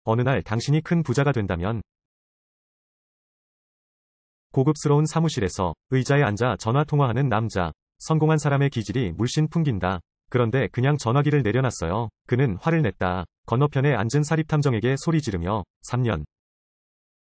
어느 날 당신이 큰 부자가 된다면 고급스러운 사무실에서 의자에 앉아 전화 통화하는 남자. 성공한 사람의 기질이 물씬 풍긴다. 그런데 그냥 전화기를 내려놨어요. 그는 화를 냈다. 건너편에 앉은 사립탐정에게 소리 지르며 3년.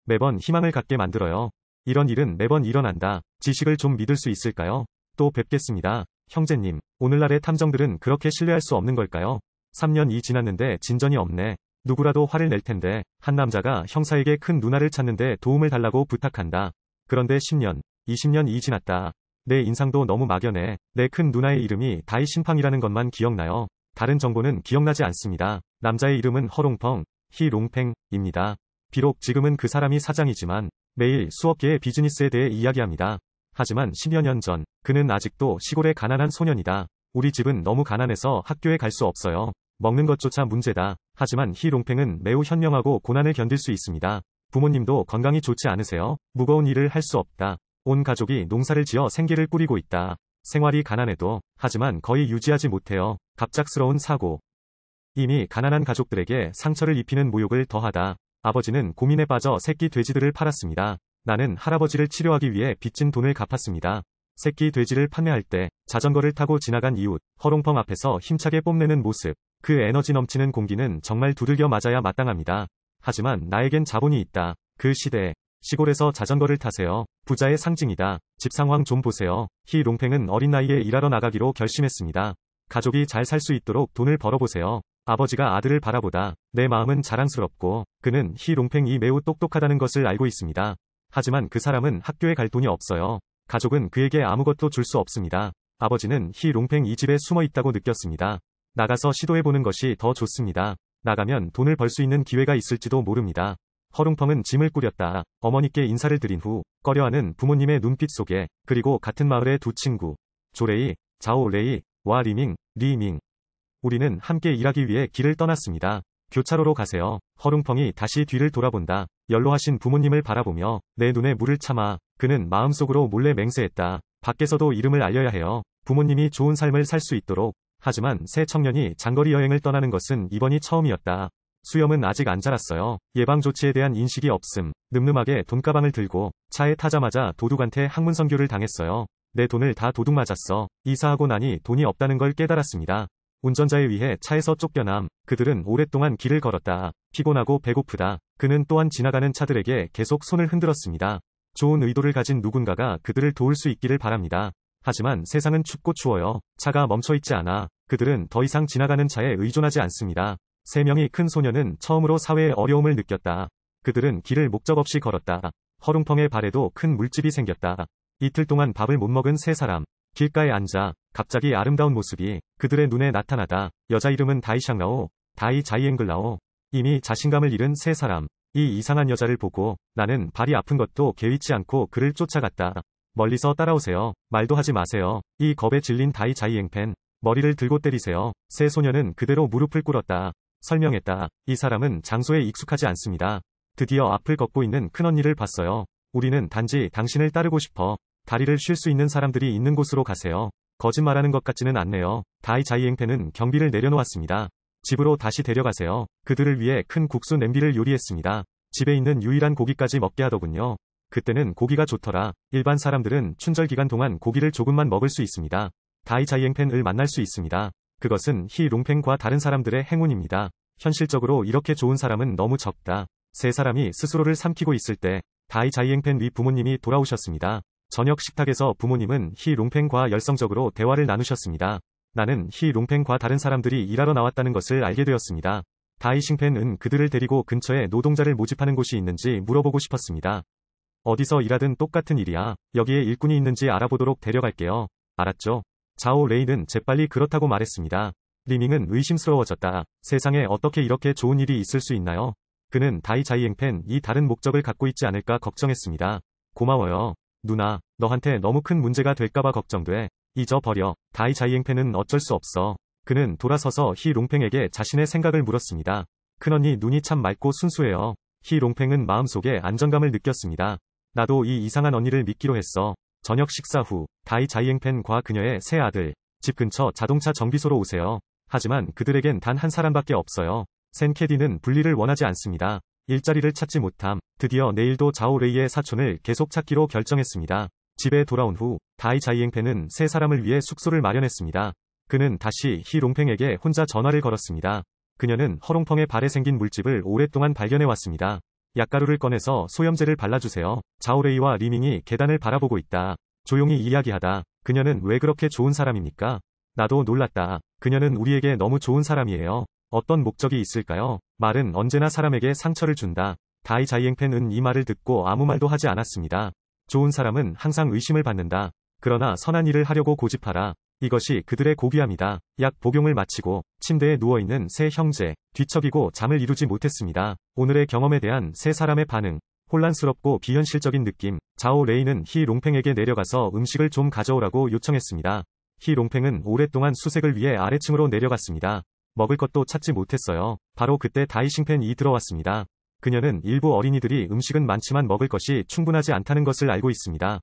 매번 희망을 갖게 만들어요. 이런 일은 매번 일어난다. 지식을 좀 믿을 수 있을까요? 또 뵙겠습니다. 형제님, 오늘날의 탐정들은 그렇게 신뢰할 수 없는 걸까요? 3년이 지났는데 진전이 없네. 누구라도 화를 낼 텐데. 한 남자가 형사에게 큰 누나를 찾는데 도움을 달라고 부탁한다. 그런데 10년, 20년이 지났다. 내 인상도 너무 막연해. 내 큰 누나의 이름이 다이 신팡이라는 것만 기억나요. 다른 정보는 기억나지 않습니다. 남자의 이름은 허롱펑, 히롱팽입니다. 비록 지금은 그 사람이 사장이지만 매일 수억 개의 비즈니스에 대해 이야기합니다. 하지만 10여 년 전, 그는 아직도 시골의 가난한 소년이다. 우리 집은 너무 가난해서 학교에 갈 수 없어요. 먹는 것조차 문제다. 하지만 히롱팽은 매우 현명하고 고난을 견딜 수 있습니다. 부모님도 건강이 좋지 않으세요? 무거운 일을 할 수 없다. 온 가족이 농사를 지어 생계를 꾸리고 있다. 생활이 가난해도, 하지만 거의 유지하지 못해요. 갑작스러운 사고. 이미 가난한 가족들에게 상처를 입히는 모욕을 더하다. 아버지는 고민에 빠져 새끼 돼지들을 팔았습니다. 나는 할아버지를 치료하기 위해 빚진 돈을 갚았습니다. 새끼 돼지를 판매할 때 자전거를 타고 지나간 이웃, 허롱펑 앞에서 힘차게 뽐내는 모습. 그 에너지 넘치는 공기는 정말 두들겨 맞아야 마땅합니다. 하지만 나에겐 자본이 있다. 그 시대에 시골에서 자전거를 타세요. 부자의 상징이다. 집 상황 좀 보세요. 히롱팽은 어린 나이에 일하러 나가기로 결심했습니다. 가족이 잘 살 수 있도록 돈을 벌어보세요. 아버지가 아들을 바라보다. 내 마음은 자랑스럽고 그는 히롱팽이 매우 똑똑하다는 것을 알고 있습니다. 하지만 그 사람은 학교에 갈 돈이 없어요. 가족은 그에게 아무것도 줄 수 없습니다. 아버지는 히롱팽 이 집에 숨어 있다고 느꼈습니다. 나가서 시도해보는 것이 더 좋습니다. 나가면 돈을 벌 수 있는 기회가 있을지도 모릅니다. 허롱펑은 짐을 꾸렸다. 어머니께 인사를 드린 후 꺼려하는 부모님의 눈빛 속에 그리고 같은 마을의 두 친구 조레이, 자오레이와 리밍. 우리는 함께 일하기 위해 길을 떠났습니다. 교차로로 가세요. 허롱펑이 다시 뒤를 돌아본다. 연로하신 부모님을 바라보며 내 눈에 물을 참아. 그는 마음속으로 몰래 맹세했다. 밖에서도 이름을 알려야 해요. 부모님이 좋은 삶을 살 수 있도록. 하지만 새 청년이 장거리 여행을 떠나는 것은 이번이 처음이었다. 수염은 아직 안 자랐어요. 예방조치에 대한 인식이 없음. 늠름하게 돈가방을 들고 차에 타자마자 도둑한테 학문선교를 당했어요. 내 돈을 다 도둑 맞았어. 이사하고 나니 돈이 없다는 걸 깨달았습니다. 운전자에 의해 차에서 쫓겨남. 그들은 오랫동안 길을 걸었다. 피곤하고 배고프다. 그는 또한 지나가는 차들에게 계속 손을 흔들었습니다. 좋은 의도를 가진 누군가가 그들을 도울 수 있기를 바랍니다. 하지만 세상은 춥고 추워요. 차가 멈춰있지 않아. 그들은 더 이상 지나가는 차에 의존하지 않습니다. 3명이 큰 소녀는 처음으로 사회의 어려움을 느꼈다. 그들은 길을 목적 없이 걸었다. 허롱펑의 발에도 큰 물집이 생겼다. 이틀 동안 밥을 못 먹은 3사람. 길가에 앉아 갑자기 아름다운 모습이 그들의 눈에 나타나다. 여자 이름은 다이샹라오, 다이 자이앵글라오. 이미 자신감을 잃은 3사람. 이 이상한 여자를 보고 나는 발이 아픈 것도 개의치 않고 그를 쫓아갔다. 멀리서 따라오세요. 말도 하지 마세요. 이 겁에 질린 다이 자이앵펜. 머리를 들고 때리세요. 3 소녀는 그대로 무릎을 꿇었다. 설명했다. 이 사람은 장소에 익숙하지 않습니다. 드디어 앞을 걷고 있는 큰언니를 봤어요. 우리는 단지 당신을 따르고 싶어. 다리를 쉴 수 있는 사람들이 있는 곳으로 가세요. 거짓말하는 것 같지는 않네요. 다이 자이앵펜은 경비를 내려놓았습니다. 집으로 다시 데려가세요. 그들을 위해 큰 국수 냄비를 요리했습니다. 집에 있는 유일한 고기까지 먹게 하더군요. 그때는 고기가 좋더라. 일반 사람들은 춘절 기간 동안 고기를 조금만 먹을 수 있습니다. 다이 자이앵펜을 만날 수 있습니다. 그것은 히롱팽과 다른 사람들의 행운입니다. 현실적으로 이렇게 좋은 사람은 너무 적다. 3사람이 스스로를 삼키고 있을 때 다이 자이앵펜 위 부모님이 돌아오셨습니다. 저녁 식탁에서 부모님은 히롱팽과 열성적으로 대화를 나누셨습니다. 나는 히롱팽과 다른 사람들이 일하러 나왔다는 것을 알게 되었습니다. 다이싱펜은 그들을 데리고 근처에 노동자를 모집하는 곳이 있는지 물어보고 싶었습니다. 어디서 일하든 똑같은 일이야. 여기에 일꾼이 있는지 알아보도록 데려갈게요. 알았죠? 자오 레이는 재빨리 그렇다고 말했습니다. 리밍은 의심스러워졌다. 세상에 어떻게 이렇게 좋은 일이 있을 수 있나요? 그는 다이 자이앵펜이 다른 목적을 갖고 있지 않을까 걱정했습니다. 고마워요. 누나, 너한테 너무 큰 문제가 될까봐 걱정돼. 잊어버려. 다이 자이앵펜은 어쩔 수 없어. 그는 돌아서서 히롱팽에게 자신의 생각을 물었습니다. 큰언니 눈이 참 맑고 순수해요. 히롱팽은 마음속에 안정감을 느꼈습니다. 나도 이 이상한 언니를 믿기로 했어. 저녁 식사 후 다이 자이앵펜과 그녀의 3 아들 집 근처 자동차 정비소로 오세요. 하지만 그들에겐 단 한 사람밖에 없어요. 센캐디는 분리를 원하지 않습니다. 일자리를 찾지 못함. 드디어 내일도 자오레이의 사촌을 계속 찾기로 결정했습니다. 집에 돌아온 후 다이 자이앵팬은 세 사람을 위해 숙소를 마련했습니다. 그는 다시 히롱팽에게 혼자 전화를 걸었습니다. 그녀는 허롱펑의 발에 생긴 물집을 오랫동안 발견해왔습니다. 약가루를 꺼내서 소염제를 발라주세요. 자오레이와 리밍이 계단을 바라보고 있다. 조용히 이야기하다. 그녀는 왜 그렇게 좋은 사람입니까? 나도 놀랐다. 그녀는 우리에게 너무 좋은 사람이에요. 어떤 목적이 있을까요? 말은 언제나 사람에게 상처를 준다. 다이 자이앵팬은 이 말을 듣고 아무 말도 하지 않았습니다. 좋은 사람은 항상 의심을 받는다. 그러나 선한 일을 하려고 고집하라. 이것이 그들의 고비함이다. 약 복용을 마치고 침대에 누워있는 세 형제, 뒤척이고 잠을 이루지 못했습니다. 오늘의 경험에 대한 세 사람의 반응. 혼란스럽고 비현실적인 느낌. 자오 레이는 히롱팽에게 내려가서 음식을 좀 가져오라고 요청했습니다. 히롱팽은 오랫동안 수색을 위해 아래층으로 내려갔습니다. 먹을 것도 찾지 못했어요. 바로 그때 다이싱팬이 들어왔습니다. 그녀는 일부 어린이들이 음식은 많지만 먹을 것이 충분하지 않다는 것을 알고 있습니다.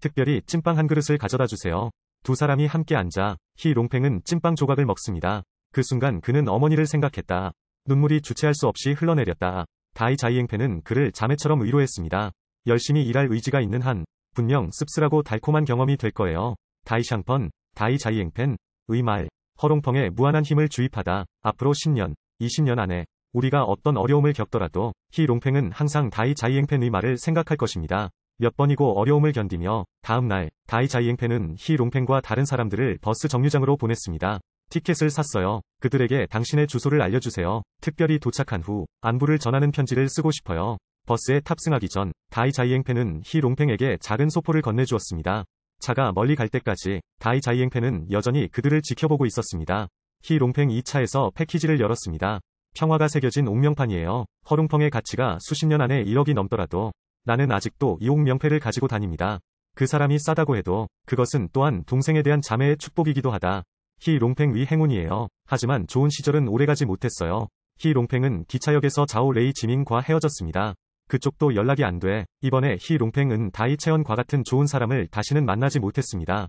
특별히 찐빵 한 그릇을 가져다 주세요. 두 사람이 함께 앉아 히롱팽은 찐빵 조각을 먹습니다. 그 순간 그는 어머니를 생각했다. 눈물이 주체할 수 없이 흘러내렸다. 다이 자이앵팬은 그를 자매처럼 위로했습니다. 열심히 일할 의지가 있는 한 분명 씁쓸하고 달콤한 경험이 될 거예요. 다이 샹펀, 다이 자이앵팬, 의 말. 허롱펑에 무한한 힘을 주입하다. 앞으로 10년, 20년 안에 우리가 어떤 어려움을 겪더라도 히롱팽은 항상 다이 자이앵팬의 말을 생각할 것입니다. 몇 번이고 어려움을 견디며 다음날 다이 자이앵팬은 히롱팽과 다른 사람들을 버스 정류장으로 보냈습니다. 티켓을 샀어요. 그들에게 당신의 주소를 알려주세요. 특별히 도착한 후 안부를 전하는 편지를 쓰고 싶어요. 버스에 탑승하기 전 다이 자이앵팬은 히롱팽에게 작은 소포를 건네주었습니다. 차가 멀리 갈 때까지 다이 자이앵팬은 여전히 그들을 지켜보고 있었습니다. 히롱팽 이 차에서 패키지를 열었습니다. 평화가 새겨진 옥명판이에요. 허롱펑의 가치가 수십 년 안에 1억이 넘더라도 나는 아직도 이 옥명패를 가지고 다닙니다. 그 사람이 싸다고 해도 그것은 또한 동생에 대한 자매의 축복이기도 하다. 히롱팽 위 행운이에요. 하지만 좋은 시절은 오래가지 못했어요. 히롱팽은 기차역에서 자오 레이 지민과 헤어졌습니다. 그쪽도 연락이 안 돼. 이번에 히롱팽은 다이 채연과 같은 좋은 사람을 다시는 만나지 못했습니다.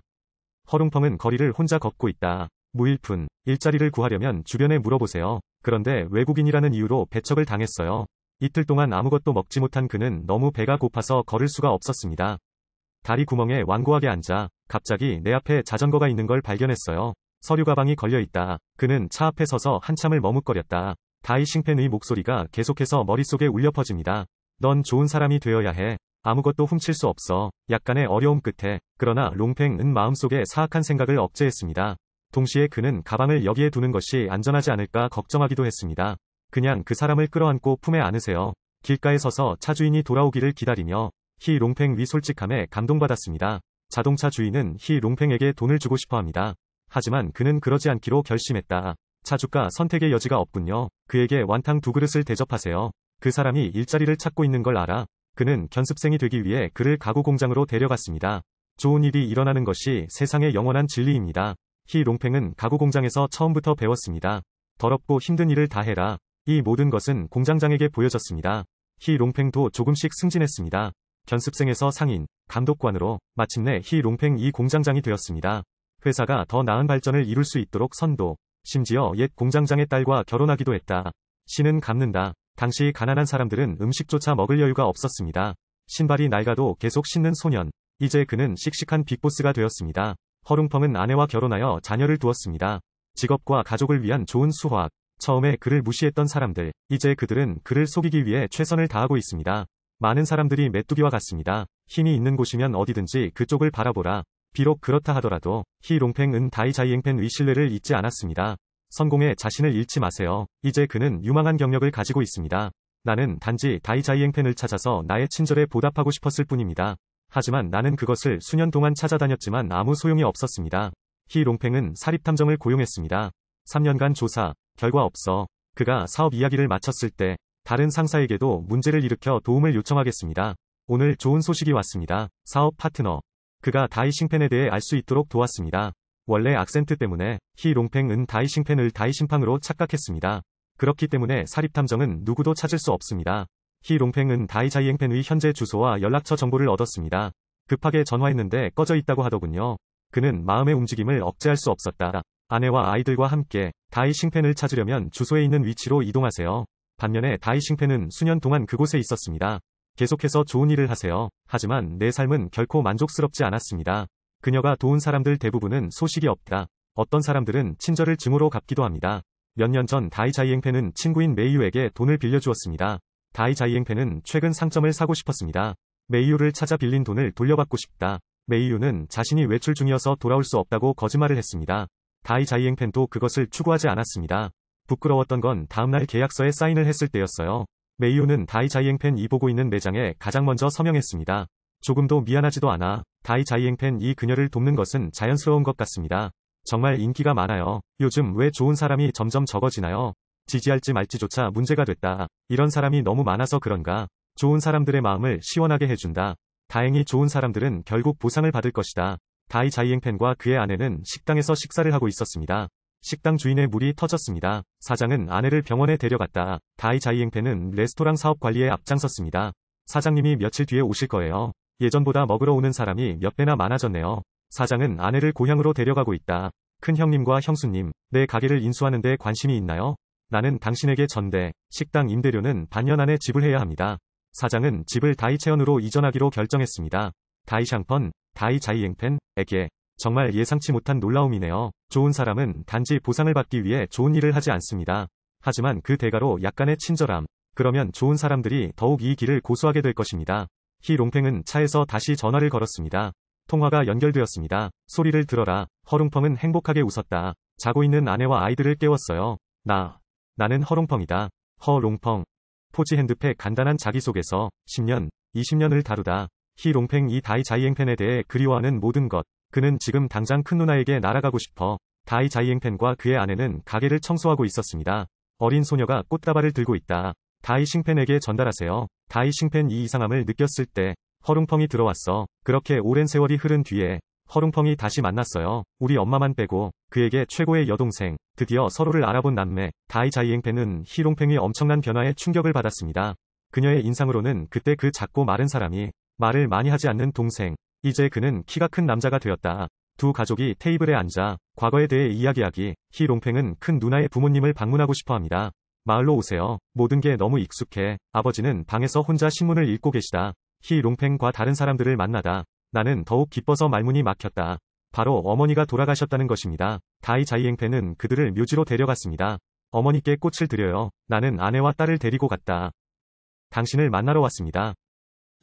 허롱펑은 거리를 혼자 걷고 있다. 무일푼, 일자리를 구하려면 주변에 물어보세요. 그런데 외국인이라는 이유로 배척을 당했어요. 이틀 동안 아무것도 먹지 못한 그는 너무 배가 고파서 걸을 수가 없었습니다. 다리 구멍에 완고하게 앉아 갑자기 내 앞에 자전거가 있는 걸 발견했어요. 서류 가방이 걸려있다. 그는 차 앞에 서서 한참을 머뭇거렸다. 다이 싱펜의 목소리가 계속해서 머릿속에 울려 퍼집니다. 넌 좋은 사람이 되어야 해. 아무것도 훔칠 수 없어. 약간의 어려움 끝에. 그러나 롱팽은 마음속에 사악한 생각을 억제했습니다. 동시에 그는 가방을 여기에 두는 것이 안전하지 않을까 걱정하기도 했습니다. 그냥 그 사람을 끌어안고 품에 안으세요. 길가에 서서 차 주인이 돌아오기를 기다리며 히롱팽 위 솔직함에 감동받았습니다. 자동차 주인은 히롱팽에게 돈을 주고 싶어 합니다. 하지만 그는 그러지 않기로 결심했다. 차주가 선택의 여지가 없군요. 그에게 완탕 두 그릇을 대접하세요. 그 사람이 일자리를 찾고 있는 걸 알아. 그는 견습생이 되기 위해 그를 가구 공장으로 데려갔습니다. 좋은 일이 일어나는 것이 세상의 영원한 진리입니다. 히롱팽은 가구 공장에서 처음부터 배웠습니다. 더럽고 힘든 일을 다 해라. 이 모든 것은 공장장에게 보여졌습니다. 히롱팽도 조금씩 승진했습니다. 견습생에서 상인, 감독관으로 마침내 히롱팽 이 공장장이 되었습니다. 회사가 더 나은 발전을 이룰 수 있도록 선도, 심지어 옛 공장장의 딸과 결혼하기도 했다. 신은 갚는다. 당시 가난한 사람들은 음식조차 먹을 여유가 없었습니다. 신발이 낡아도 계속 신는 소년. 이제 그는 씩씩한 빅보스가 되었습니다. 허룽펑은 아내와 결혼하여 자녀를 두었습니다. 직업과 가족을 위한 좋은 수확. 처음에 그를 무시했던 사람들, 이제 그들은 그를 속이기 위해 최선을 다하고 있습니다. 많은 사람들이 메뚜기와 같습니다. 힘이 있는 곳이면 어디든지 그쪽을 바라보라. 비록 그렇다 하더라도 히롱팽은 다이 자이앵팬의 신뢰를 잊지 않았습니다. 성공에 자신을 잃지 마세요. 이제 그는 유망한 경력을 가지고 있습니다. 나는 단지 다이 자이앵팬을 찾아서 나의 친절에 보답하고 싶었을 뿐입니다. 하지만 나는 그것을 수년 동안 찾아다녔지만 아무 소용이 없었습니다. 히롱팽은 사립탐정을 고용했습니다. 3년간 조사, 결과 없어. 그가 사업 이야기를 마쳤을 때 다른 상사에게도 문제를 일으켜 도움을 요청하겠습니다. 오늘 좋은 소식이 왔습니다. 사업 파트너. 그가 다이싱펜에 대해 알 수 있도록 도왔습니다. 원래 악센트 때문에 히롱팽은 다이싱펜을 다이신팡으로 착각했습니다. 그렇기 때문에 사립탐정은 누구도 찾을 수 없습니다. 히롱팽은 다이자이앵펜의 현재 주소와 연락처 정보를 얻었습니다. 급하게 전화했는데 꺼져 있다고 하더군요. 그는 마음의 움직임을 억제할 수 없었다. 아내와 아이들과 함께 다이 싱펜을 찾으려면 주소에 있는 위치로 이동하세요. 반면에 다이 싱펜은 수년 동안 그곳에 있었습니다. 계속해서 좋은 일을 하세요. 하지만 내 삶은 결코 만족스럽지 않았습니다. 그녀가 도운 사람들 대부분은 소식이 없다. 어떤 사람들은 친절을 증오로 갚기도 합니다. 몇 년 전 다이 자이앵펜은 친구인 메이유에게 돈을 빌려주었습니다. 다이 자이앵펜은 최근 상점을 사고 싶었습니다. 메이유를 찾아 빌린 돈을 돌려받고 싶다. 메이유는 자신이 외출 중이어서 돌아올 수 없다고 거짓말을 했습니다. 다이 자이앵펜도 그것을 추구하지 않았습니다. 부끄러웠던 건 다음날 계약서에 사인을 했을 때였어요. 메이유는 다이 자이앵펜이 보고 있는 매장에 가장 먼저 서명했습니다. 조금도 미안하지도 않아. 다이 자이앵펜이 그녀를 돕는 것은 자연스러운 것 같습니다. 정말 인기가 많아요. 요즘 왜 좋은 사람이 점점 적어지나요? 지지할지 말지조차 문제가 됐다. 이런 사람이 너무 많아서 그런가? 좋은 사람들의 마음을 시원하게 해준다. 다행히 좋은 사람들은 결국 보상을 받을 것이다. 다이 자이앵펜과 그의 아내는 식당에서 식사를 하고 있었습니다. 식당 주인의 물이 터졌습니다. 사장은 아내를 병원에 데려갔다. 다이 자이앵펜은 레스토랑 사업 관리에 앞장섰습니다. 사장님이 며칠 뒤에 오실 거예요. 예전보다 먹으러 오는 사람이 몇 배나 많아졌네요. 사장은 아내를 고향으로 데려가고 있다. 큰 형님과 형수님, 내 가게를 인수하는 데 관심이 있나요? 나는 당신에게 전대, 식당 임대료는 반년 안에 지불해야 합니다. 사장은 집을 다이체언으로 이전하기로 결정했습니다. 다이 샹펀, 다이 자이앵펜에게 정말 예상치 못한 놀라움이네요. 좋은 사람은 단지 보상을 받기 위해 좋은 일을 하지 않습니다. 하지만 그 대가로 약간의 친절함, 그러면 좋은 사람들이 더욱 이 길을 고수하게 될 것입니다. 히 롱팽은 차에서 다시 전화를 걸었습니다. 통화가 연결되었습니다. 소리를 들어라. 허룽펑은 행복하게 웃었다. 자고 있는 아내와 아이들을 깨웠어요. 나는 허롱펑이다. 허롱펑. 포지 핸드팩 간단한 자기소개서. 10년, 20년을 다루다. 히 롱팽 이 다이 자이앵펜에 대해 그리워하는 모든 것. 그는 지금 당장 큰 누나에게 날아가고 싶어. 다이 자이앵펜과 그의 아내는 가게를 청소하고 있었습니다. 어린 소녀가 꽃다발을 들고 있다. 다이 싱펜에게 전달하세요. 다이 싱펜 이 이상함을 느꼈을 때 허룽펑이 들어왔어. 그렇게 오랜 세월이 흐른 뒤에 허룽펑이 다시 만났어요. 우리 엄마만 빼고 그에게 최고의 여동생. 드디어 서로를 알아본 남매. 다이 자이앵펜은 히롱팽의 엄청난 변화에 충격을 받았습니다. 그녀의 인상으로는 그때 그 작고 마른 사람이 말을 많이 하지 않는 동생. 이제 그는 키가 큰 남자가 되었다. 두 가족이 테이블에 앉아 과거에 대해 이야기하기. 히롱팽은 큰 누나의 부모님을 방문하고 싶어 합니다. 마을로 오세요. 모든 게 너무 익숙해. 아버지는 방에서 혼자 신문을 읽고 계시다. 히 롱팽과 다른 사람들을 만나다. 나는 더욱 기뻐서 말문이 막혔다. 바로 어머니가 돌아가셨다는 것입니다. 다이 자이앵펜은 그들을 묘지로 데려갔습니다. 어머니께 꽃을 드려요. 나는 아내와 딸을 데리고 갔다. 당신을 만나러 왔습니다.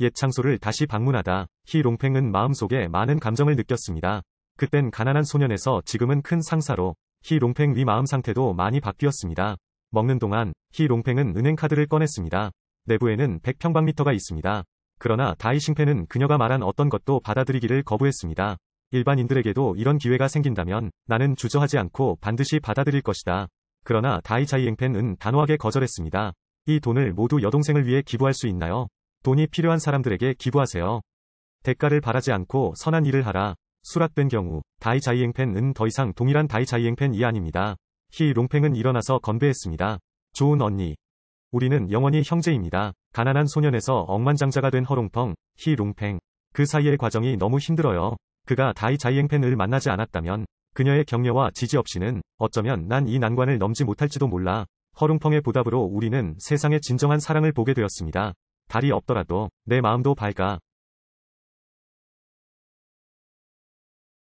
옛 장소를 다시 방문하다. 히 롱팽은 마음속에 많은 감정을 느꼈습니다. 그땐 가난한 소년에서 지금은 큰 상사로. 히 롱팽 위 마음 상태도 많이 바뀌었습니다. 먹는 동안 히 롱팽은 은행카드를 꺼냈습니다. 내부에는 100평방미터가 있습니다. 그러나 다이 싱펜은 그녀가 말한 어떤 것도 받아들이기를 거부했습니다. 일반인들에게도 이런 기회가 생긴다면 나는 주저하지 않고 반드시 받아들일 것이다. 그러나 다이 자이앵펜은 단호하게 거절했습니다. 이 돈을 모두 여동생을 위해 기부할 수 있나요? 돈이 필요한 사람들에게 기부하세요. 대가를 바라지 않고 선한 일을 하라. 수락된 경우 다이 자이앵펜은 더 이상 동일한 다이 자이앵펜이 아닙니다. 히 롱팽은 일어나서 건배했습니다. 좋은 언니. 우리는 영원히 형제입니다. 가난한 소년에서 억만장자가 된 허롱펑, 히 롱팽. 그 사이의 과정이 너무 힘들어요. 그가 다이 자이앵펜을 만나지 않았다면 그녀의 격려와 지지 없이는 어쩌면 난 이 난관을 넘지 못할지도 몰라. 허롱펑의 보답으로 우리는 세상의 진정한 사랑을 보게 되었습니다. 달이 없더라도 내 마음도 밝아.